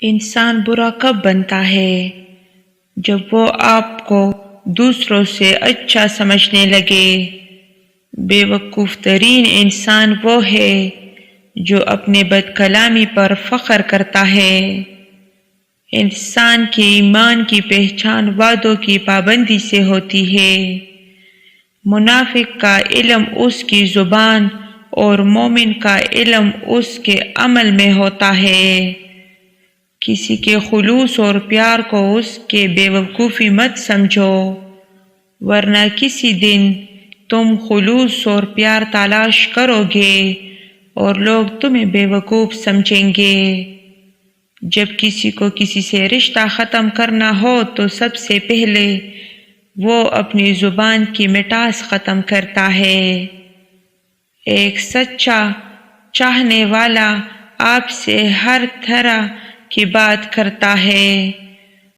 انسان برا کب بنتا ہے؟ جب وہ آپ کو دوسروں سے اچھا سمجھنے لگے۔ بے وقوف ترین انسان وہ ہے جو اپنے بد کلامی پر فخر کرتا ہے۔ انسان کے ایمان کی پہچان وعدوں کی پابندی سے ہوتی ہے۔ منافق کا علم اس کی زبان اور مومن کا علم اس کے عمل میں ہوتا ہے۔ کسی کے خلوص اور پیار کو اس کے بے وقوفی مت سمجھو، ورنہ کسی دن تم خلوص اور پیار تلاش کرو گے اور لوگ تمہیں بے وقوف سمجھیں گے۔ جب کسی کو کسی سے رشتہ ختم کرنا ہو تو سب سے پہلے وہ اپنی زبان کی مٹاس ختم کرتا ہے۔ ایک سچا چاہنے والا آپ سے ہر طرح کی بات کرتا ہے۔